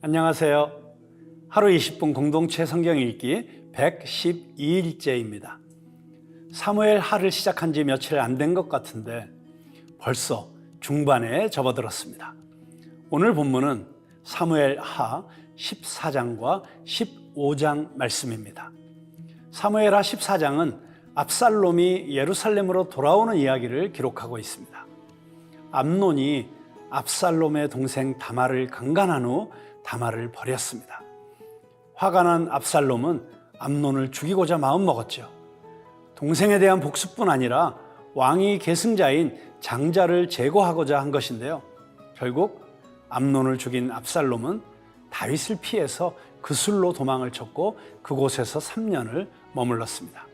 안녕하세요. 하루 20분 공동체 성경 읽기 112일째입니다. 사무엘 하를 시작한 지 며칠 안 된 것 같은데 벌써 중반에 접어들었습니다. 오늘 본문은 사무엘 하 14장과 15장 말씀입니다. 사무엘 하 14장은 압살롬이 예루살렘으로 돌아오는 이야기를 기록하고 있습니다. 암논이 압살롬의 동생 다말을 강간한 후 다말을 버렸습니다. 화가 난 압살롬은 암논을 죽이고자 마음먹었죠. 동생에 대한 복수뿐 아니라 왕위 계승자인 장자를 제거하고자 한 것인데요. 결국 암논을 죽인 압살롬은 다윗을 피해서 그술로 도망을 쳤고 그곳에서 3년을 머물렀습니다.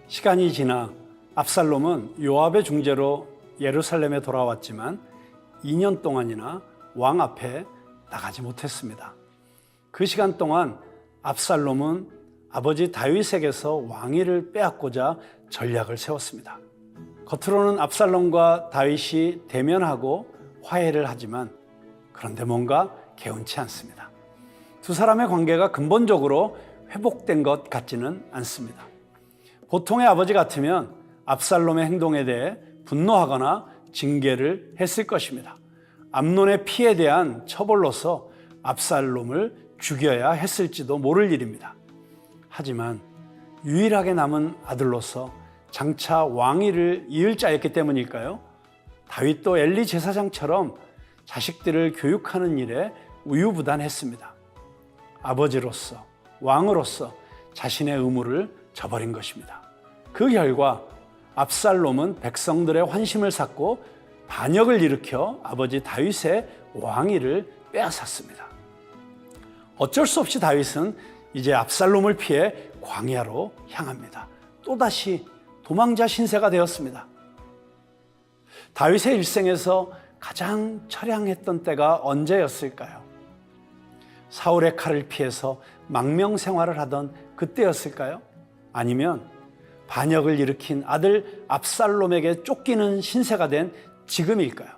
시간이 지나 압살롬은 요압의 중재로 예루살렘에 돌아왔지만 2년 동안이나 왕 앞에 나가지 못했습니다. 그 시간 동안 압살롬은 아버지 다윗에게서 왕위를 빼앗고자 전략을 세웠습니다. 겉으로는 압살롬과 다윗이 대면하고 화해를 하지만 그런데 뭔가 개운치 않습니다. 두 사람의 관계가 근본적으로 회복된 것 같지는 않습니다. 보통의 아버지 같으면 압살롬의 행동에 대해 분노하거나 징계를 했을 것입니다. 암논의 피에 대한 처벌로서 압살롬을 죽여야 했을지도 모를 일입니다. 하지만 유일하게 남은 아들로서 장차 왕위를 이을 자였기 때문일까요? 다윗도 엘리 제사장처럼 자식들을 교육하는 일에 우유부단했습니다. 아버지로서, 왕으로서 자신의 의무를 저버린 것입니다. 그 결과 압살롬은 백성들의 환심을 샀고 반역을 일으켜 아버지 다윗의 왕위를 빼앗았습니다. 어쩔 수 없이 다윗은 이제 압살롬을 피해 광야로 향합니다. 또다시 도망자 신세가 되었습니다. 다윗의 일생에서 가장 처량했던 때가 언제였을까요? 사울의 칼을 피해서 망명 생활을 하던 그때였을까요? 아니면 반역을 일으킨 아들 압살롬에게 쫓기는 신세가 된 지금일까요?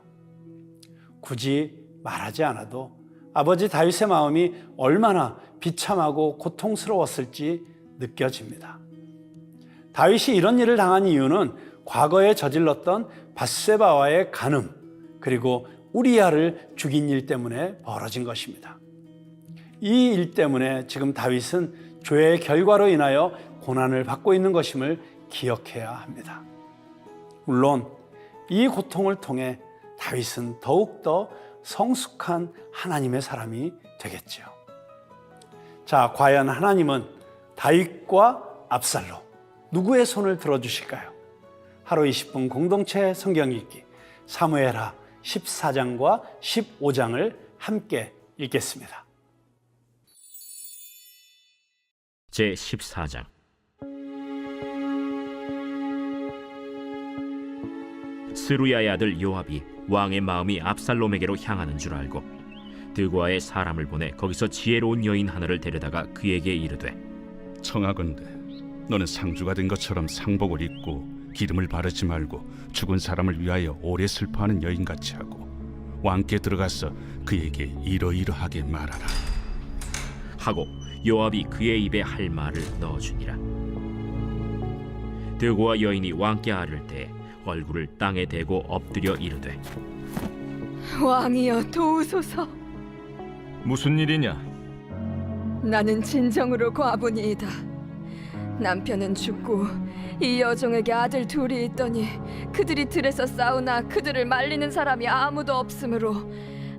굳이 말하지 않아도 아버지 다윗의 마음이 얼마나 비참하고 고통스러웠을지 느껴집니다. 다윗이 이런 일을 당한 이유는 과거에 저질렀던 밧세바와의 간음 그리고 우리야를 죽인 일 때문에 벌어진 것입니다. 이 일 때문에 지금 다윗은 죄의 결과로 인하여 고난을 받고 있는 것임을 기억해야 합니다. 물론 이 고통을 통해 다윗은 더욱더 성숙한 하나님의 사람이 되겠죠. 자, 과연 하나님은 다윗과 압살롬 누구의 손을 들어주실까요? 하루 20분 공동체 성경 읽기 사무엘하 14장과 15장을 함께 읽겠습니다. 제14장 스루야의 아들 요압이 왕의 마음이 압살롬에게로 향하는 줄 알고 드고아의 사람을 보내 거기서 지혜로운 여인 하나를 데려다가 그에게 이르되 청하건대 너는 상주가 된 것처럼 상복을 입고 기름을 바르지 말고 죽은 사람을 위하여 오래 슬퍼하는 여인같이 하고 왕께 들어가서 그에게 이러이러하게 말하라 하고 요압이 그의 입에 할 말을 넣어주니라. 드고아 여인이 왕께 아를 때 얼굴을 땅에 대고 엎드려 이르되 왕이여 도우소서. 무슨 일이냐? 나는 진정으로 과부니이다. 남편은 죽고 이 여종에게 아들 둘이 있더니 그들이 들에서 싸우나 그들을 말리는 사람이 아무도 없으므로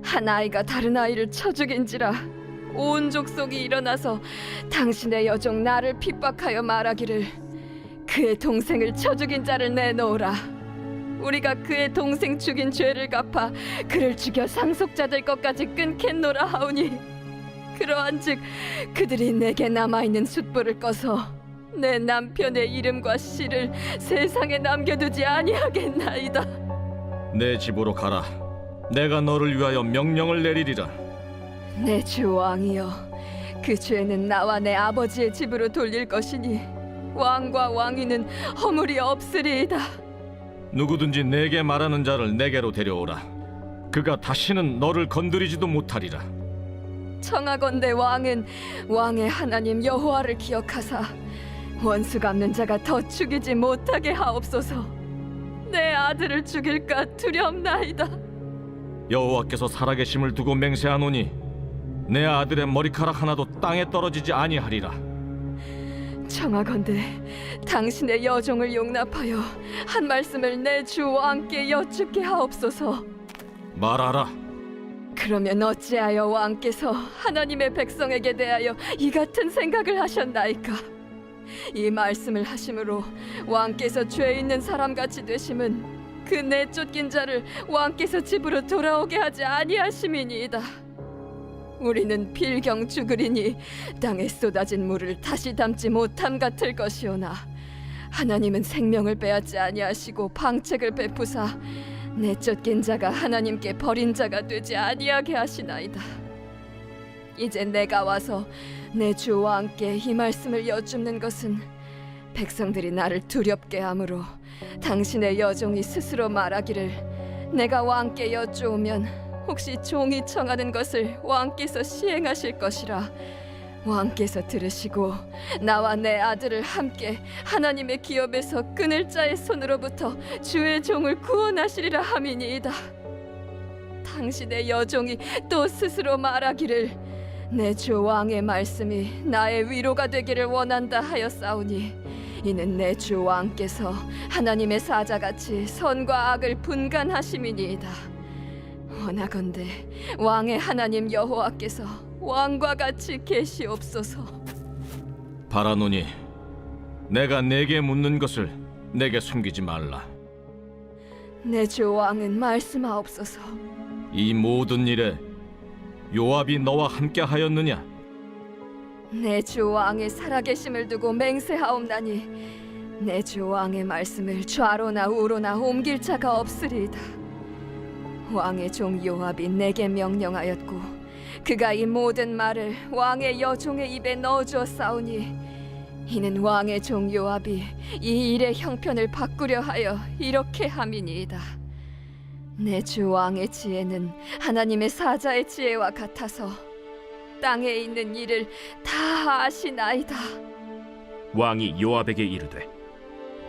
한 아이가 다른 아이를 쳐 죽인지라 온 족속이 일어나서 당신의 여종 나를 핍박하여 말하기를 그의 동생을 쳐 죽인 자를 내놓으라. 우리가 그의 동생 죽인 죄를 갚아 그를 죽여 상속자 될 것까지 끊겠노라 하오니 그러한즉 그들이 내게 남아있는 숫불을 꺼서 내 남편의 이름과 씨를 세상에 남겨두지 아니하겠나이다. 내 집으로 가라. 내가 너를 위하여 명령을 내리리라. 내 주 왕이여, 그 죄는 나와 내 아버지의 집으로 돌릴 것이니 왕과 왕위는 허물이 없으리이다. 누구든지 내게 말하는 자를 내게로 데려오라. 그가 다시는 너를 건드리지도 못하리라. 청하건대 왕은 왕의 하나님 여호와를 기억하사 원수 갚는 자가 더 죽이지 못하게 하옵소서. 내 아들을 죽일까 두렵나이다. 여호와께서 살아계심을 두고 맹세하노니 내 아들의 머리카락 하나도 땅에 떨어지지 아니하리라. 청하건대 당신의 여종을 용납하여 한 말씀을 내 주 왕께 여쭙게 하옵소서. 말하라. 그러면 어찌하여 왕께서 하나님의 백성에게 대하여 이 같은 생각을 하셨나이까? 이 말씀을 하심으로 왕께서 죄 있는 사람같이 되심은 그 내쫓긴 자를 왕께서 집으로 돌아오게 하지 아니하심이니이다. 우리는 필경 죽으리니 땅에 쏟아진 물을 다시 담지 못함 같을 것이오나 하나님은 생명을 빼앗지 아니하시고 방책을 베푸사 내쫓긴 자가 하나님께 버린 자가 되지 아니하게 하시나이다. 이제 내가 와서 내 주 왕께 이 말씀을 여쭙는 것은 백성들이 나를 두렵게 하므로 당신의 여종이 스스로 말하기를 내가 왕께 여쭈오면 혹시 종이 청하는 것을 왕께서 시행하실 것이라 왕께서 들으시고 나와 내 아들을 함께 하나님의 기업에서 끊을 자의 손으로부터 주의 종을 구원하시리라 함이니이다. 당신의 여종이 또 스스로 말하기를 내 주 왕의 말씀이 나의 위로가 되기를 원한다 하였사오니 이는 내 주 왕께서 하나님의 사자같이 선과 악을 분간하심이니이다. 원하건대 왕의 하나님 여호와께서 왕과 같이 계시옵소서. 바라노니 내가 내게 묻는 것을 내게 숨기지 말라. 내 주 왕은 말씀하옵소서. 이 모든 일에 요압이 너와 함께 하였느냐? 내 주 왕의 살아계심을 두고 맹세하옵나니 내 주 왕의 말씀을 좌로나 우로나 옮길 자가 없으리이다. 왕의 종 요압이 내게 명령하였고 그가 이 모든 말을 왕의 여종의 입에 넣어주었사오니 이는 왕의 종 요압이 이 일의 형편을 바꾸려 하여 이렇게 함이니이다. 내 주 왕의 지혜는 하나님의 사자의 지혜와 같아서 땅에 있는 일을 다 아시나이다. 왕이 요압에게 이르되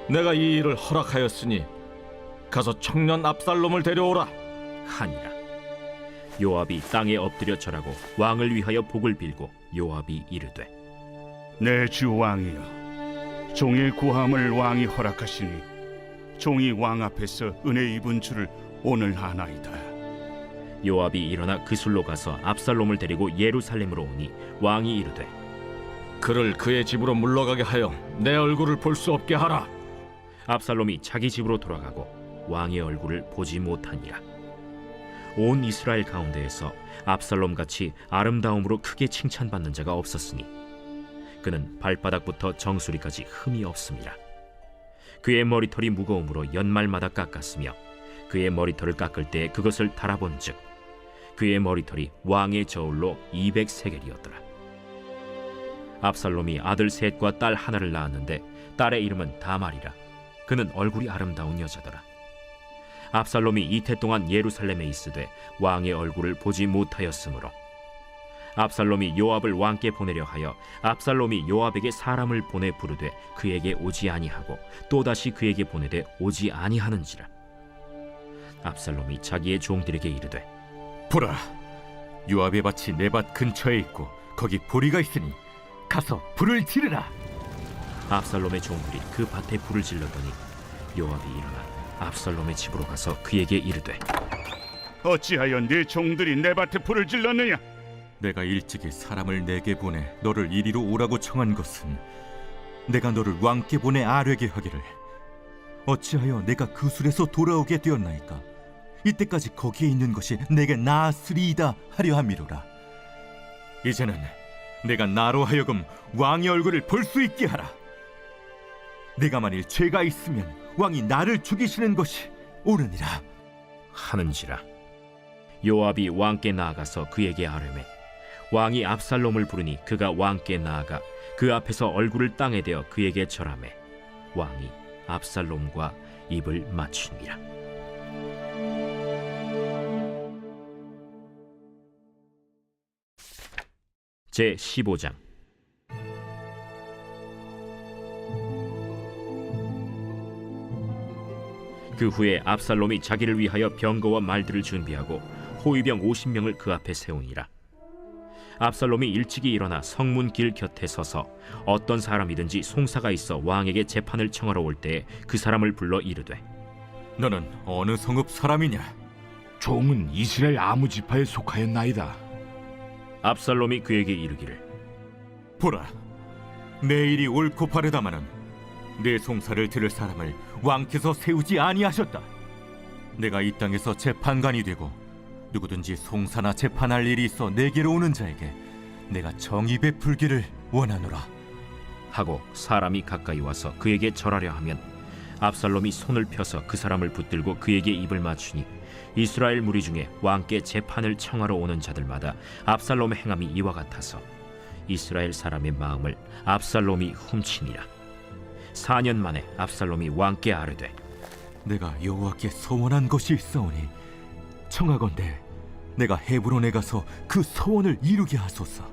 내가 이 일을 허락하였으니 가서 청년 압살롬을 데려오라 하니라. 요압이 땅에 엎드려 절하고 왕을 위하여 복을 빌고 요압이 이르되 내 주 왕이여, 종의 구함을 왕이 허락하시니 종이 왕 앞에서 은혜 입은 줄을 오늘 아나이다. 요압이 일어나 그술로 가서 압살롬을 데리고 예루살렘으로 오니 왕이 이르되 그를 그의 집으로 물러가게 하여 내 얼굴을 볼 수 없게 하라. 압살롬이 자기 집으로 돌아가고 왕의 얼굴을 보지 못하니라. 온 이스라엘 가운데에서 압살롬같이 아름다움으로 크게 칭찬받는 자가 없었으니 그는 발바닥부터 정수리까지 흠이 없음이라. 그의 머리털이 무거움으로 연말마다 깎았으며 그의 머리털을 깎을 때 그것을 달아본즉 그의 머리털이 왕의 저울로 200세겔이었더라. 압살롬이 아들 셋과 딸 하나를 낳았는데 딸의 이름은 다말이라. 그는 얼굴이 아름다운 여자더라. 압살롬이 이태 동안 예루살렘에 있으되 왕의 얼굴을 보지 못하였으므로 압살롬이 요압을 왕께 보내려 하여 압살롬이 요압에게 사람을 보내 부르되 그에게 오지 아니하고 또다시 그에게 보내되 오지 아니하는지라. 압살롬이 자기의 종들에게 이르되 보라, 요압의 밭이 내 밭 근처에 있고 거기 보리가 있으니 가서 불을 지르라. 압살롬의 종들이 그 밭에 불을 질렀더니 요압이 일어나 압살롬의 집으로 가서 그에게 이르되 어찌하여 네 종들이 내 밭에 불을 질렀느냐? 내가 일찍이 사람을 내게 보내 너를 이리로 오라고 청한 것은 내가 너를 왕께 보내 아뢰게 하기를 어찌하여 내가 그 술에서 돌아오게 되었나이까? 이때까지 거기에 있는 것이 내게 나았으리이다 하려 함이로라. 이제는 내가 나로 하여금 왕의 얼굴을 볼 수 있게 하라. 내가 만일 죄가 있으면 왕이 나를 죽이시는 것이 옳으니라 하는지라. 요압이 왕께 나아가서 그에게 아뢰매 왕이 압살롬을 부르니 그가 왕께 나아가 그 앞에서 얼굴을 땅에 대어 그에게 절하매 왕이 압살롬과 입을 맞추니라. 제 15장. 그 후에 압살롬이 자기를 위하여 병거와 말들을 준비하고 호위병 50명을 그 앞에 세우니라. 압살롬이 일찍이 일어나 성문 길 곁에 서서 어떤 사람이든지 송사가 있어 왕에게 재판을 청하러 올 때에 그 사람을 불러 이르되, 너는 어느 성읍 사람이냐? 종은 이스라엘 아무 지파에 속하였나이다. 압살롬이 그에게 이르기를, 보라, 내 일이 옳고 바르다마는 내 송사를 들을 사람을 왕께서 세우지 아니하셨다. 내가 이 땅에서 재판관이 되고 누구든지 송사나 재판할 일이 있어 내게로 오는 자에게 내가 정의 베풀기를 원하노라 하고 사람이 가까이 와서 그에게 절하려 하면 압살롬이 손을 펴서 그 사람을 붙들고 그에게 입을 맞추니 이스라엘 무리 중에 왕께 재판을 청하러 오는 자들마다 압살롬의 행함이 이와 같아서 이스라엘 사람의 마음을 압살롬이 훔치니라. 4년 만에 압살롬이 왕께 아뢰되, 내가 여호와께 서원한 것이 있사오니 청하건대 내가 헤브론에 가서 그 서원을 이루게 하소서.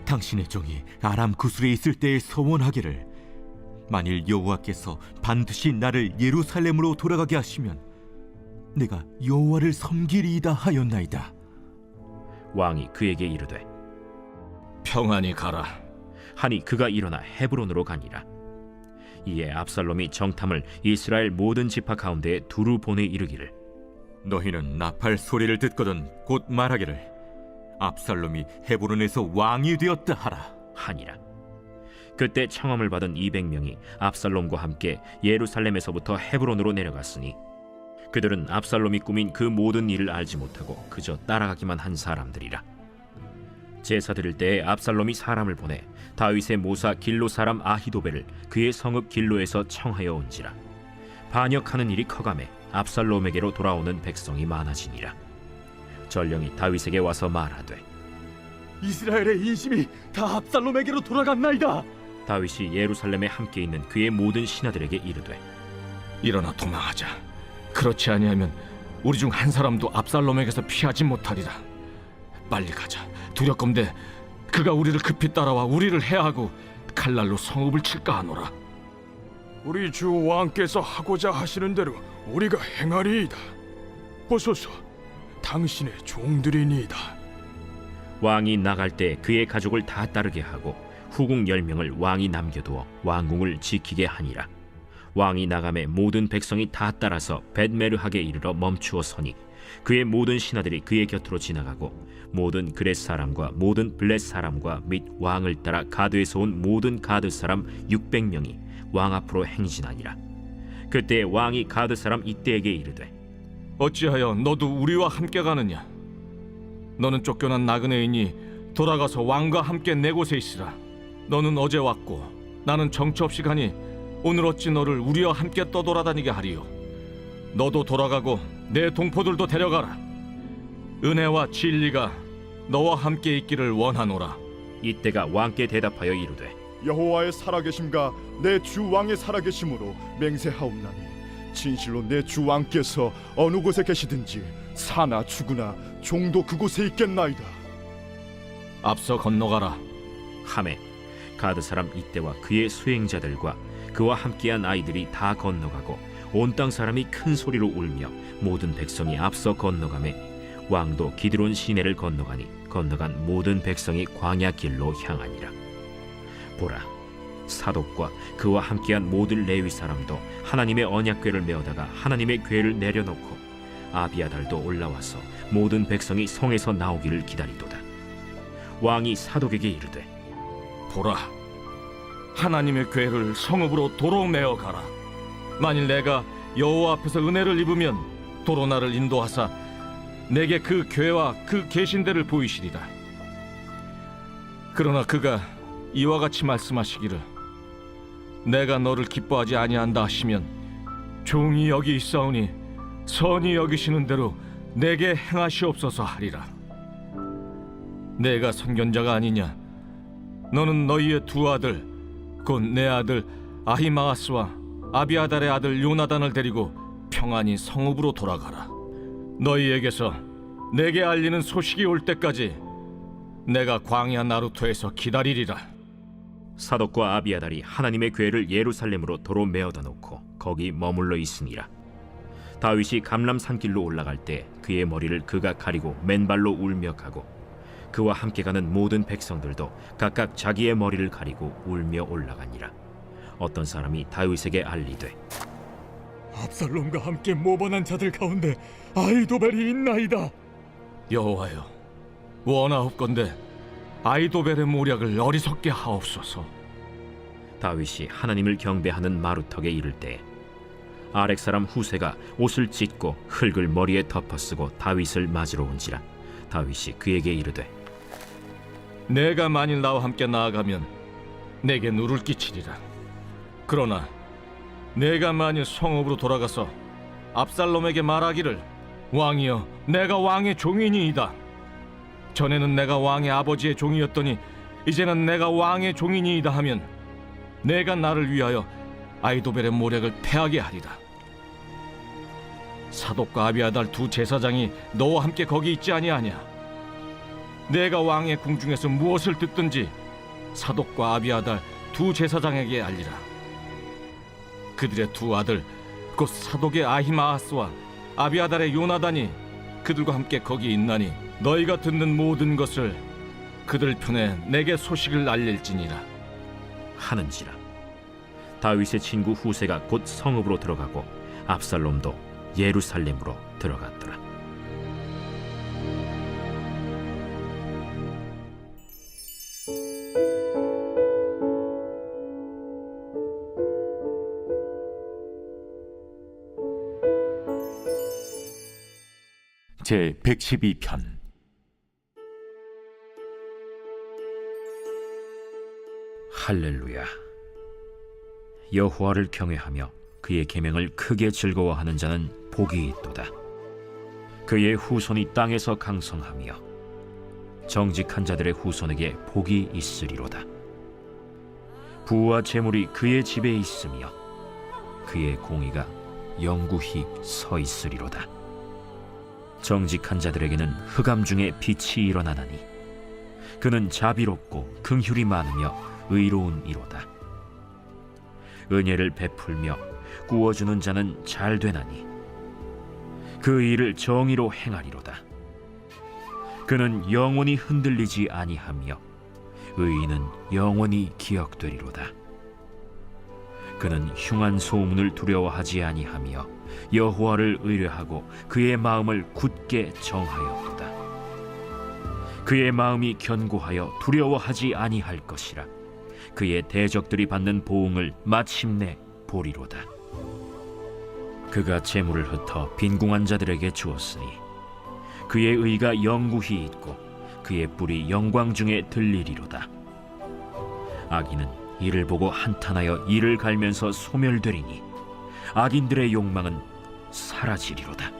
당신의 종이 아람 구술에 있을 때에 서원하기를, 만일 여호와께서 반드시 나를 예루살렘으로 돌아가게 하시면 내가 여호와를 섬기리이다 하였나이다. 왕이 그에게 이르되, 평안히 가라. 하니 그가 일어나 헤브론으로 가니라. 이에 압살롬이 정탐을 이스라엘 모든 지파 가운데에 두루 보내 이르기를, 너희는 나팔 소리를 듣거든 곧 말하기를, 압살롬이 헤브론에서 왕이 되었다 하라. 하니라. 그때 청함을 받은 200명이 압살롬과 함께 예루살렘에서부터 헤브론으로 내려갔으니 그들은 압살롬이 꾸민 그 모든 일을 알지 못하고 그저 따라가기만 한 사람들이라. 제사 드릴 때에 압살롬이 사람을 보내 다윗의 모사 길로 사람 아히도벨을 그의 성읍 길로에서 청하여 온지라. 반역하는 일이 커가매 압살롬에게로 돌아오는 백성이 많아지니라. 전령이 다윗에게 와서 말하되, 이스라엘의 인심이 다 압살롬에게로 돌아갔나이다. 다윗이 예루살렘에 함께 있는 그의 모든 신하들에게 이르되, 일어나 도망하자. 그렇지 아니하면 우리 중 한 사람도 압살롬에게서 피하지 못하리라. 빨리 가자. 두렵건대 그가 우리를 급히 따라와 우리를 해하고 칼날로 성읍을 칠까 하노라. 우리 주 왕께서 하고자 하시는 대로 우리가 행하리이다. 보소서, 당신의 종들이니이다. 왕이 나갈 때 그의 가족을 다 따르게 하고 후궁 10명을 왕이 남겨두어 왕궁을 지키게 하니라. 왕이 나감에 모든 백성이 다 따라서 벳메르하게 이르러 멈추어 서니 그의 모든 신하들이 그의 곁으로 지나가고 모든 그렛 사람과 모든 블렛 사람과 및 왕을 따라 가드에서 온 모든 가드 사람 600명이 왕 앞으로 행진하니라. 그때 왕이 가드 사람 이때에게 이르되, 어찌하여 너도 우리와 함께 가느냐? 너는 쫓겨난 나그네이니 돌아가서 왕과 함께 내 곳에 있으라. 너는 어제 왔고 나는 정처 없이 가니 오늘 어찌 너를 우리와 함께 떠돌아다니게 하리요? 너도 돌아가고 내 동포들도 데려가라. 은혜와 진리가 너와 함께 있기를 원하노라. 이때가 왕께 대답하여 이르되, 여호와의 살아계심과 내 주 왕의 살아계심으로 맹세하옵나니 진실로 내 주 왕께서 어느 곳에 계시든지 사나 죽으나 종도 그곳에 있겠나이다. 앞서 건너가라. 하매 가드 사람 이때와 그의 수행자들과 그와 함께한 아이들이 다 건너가고 온 땅 사람이 큰 소리로 울며 모든 백성이 앞서 건너가매 왕도 기드론 시내를 건너가니 건너간 모든 백성이 광야 길로 향하니라. 보라, 사독과 그와 함께한 모든 레위 사람도 하나님의 언약궤를 메어다가 하나님의 궤를 내려놓고 아비아달도 올라와서 모든 백성이 성에서 나오기를 기다리도다. 왕이 사독에게 이르되, 보라, 하나님의 궤를 성읍으로 도로 메어 가라. 만일 내가 여호와 앞에서 은혜를 입으면 도로 나를 인도하사 내게 그 궤와 그 계신대를 보이시리라. 그러나 그가 이와 같이 말씀하시기를, 내가 너를 기뻐하지 아니한다 하시면 종이 여기 있사오니 선히 여기시는 대로 내게 행하시옵소서 하리라. 내가 선견자가 아니냐? 너는 너희의 두 아들 곧 내 아들 아히마아스와 아비아달의 아들 요나단을 데리고 평안히 성읍으로 돌아가라. 너희에게서 내게 알리는 소식이 올 때까지 내가 광야 나루토에서 기다리리라. 사독과 아비아달이 하나님의 궤를 예루살렘으로 도로 메어다 놓고 거기 머물러 있으니라. 다윗이 감람 산길로 올라갈 때 그의 머리를 그가 가리고 맨발로 울며 가고 그와 함께 가는 모든 백성들도 각각 자기의 머리를 가리고 울며 올라가니라. 어떤 사람이 다윗에게 알리되 압살롬과 함께 모반한 자들 가운데 아히도벨이 있나이다. 여호와여, 원하옵건대 아히도벨의 모략을 어리석게 하옵소서. 다윗이 하나님을 경배하는 마루턱에 이를 때 아렉 사람 후세가 옷을 찢고 흙을 머리에 덮어쓰고 다윗을 맞으러 온지라. 다윗이 그에게 이르되 내가 만일 나와 함께 나아가면 내게 누를 끼치리라. 그러나 내가 만일 성읍으로 돌아가서 압살롬에게 말하기를 왕이여, 내가 왕의 종이니이다. 전에는 내가 왕의 아버지의 종이었더니 이제는 내가 왕의 종이니이다 하면 내가 나를 위하여 아히도벨의 모략을 패하게 하리라. 사독과 아비아달 두 제사장이 너와 함께 거기 있지 아니하냐? 내가 왕의 궁중에서 무엇을 듣든지 사독과 아비아달 두 제사장에게 알리라. 그들의 두 아들 곧 사독의 아히마아스와 아비아달의 요나단이 그들과 함께 거기 있나니 너희가 듣는 모든 것을 그들 편에 내게 소식을 알릴지니라 하는지라. 다윗의 친구 후세가 곧 성읍으로 들어가고 압살롬도 예루살렘으로 들어갔더라. 제 112편. 할렐루야. 여호와를 경외하며 그의 계명을 크게 즐거워하는 자는 복이 있도다. 그의 후손이 땅에서 강성하며 정직한 자들의 후손에게 복이 있으리로다. 부와 재물이 그의 집에 있으며 그의 공의가 영구히 서 있으리로다. 정직한 자들에게는 흑암 중에 빛이 일어나나니 그는 자비롭고 긍휼이 많으며 의로운 이로다. 은혜를 베풀며 구워주는 자는 잘 되나니 그 일을 정의로 행하리로다. 그는 영원히 흔들리지 아니하며 의인은 영원히 기억되리로다. 그는 흉한 소문을 두려워하지 아니하며 여호와를 의뢰하고 그의 마음을 굳게 정하였도다. 그의 마음이 견고하여 두려워하지 아니할 것이라. 그의 대적들이 받는 보응을 마침내 보리로다. 그가 재물을 흩어 빈궁한 자들에게 주었으니 그의 의가 영구히 있고 그의 뿔이 영광 중에 들리리로다. 악인은 이를 보고 한탄하여 이를 갈면서 소멸되리니 악인들의 욕망은 사라지리로다.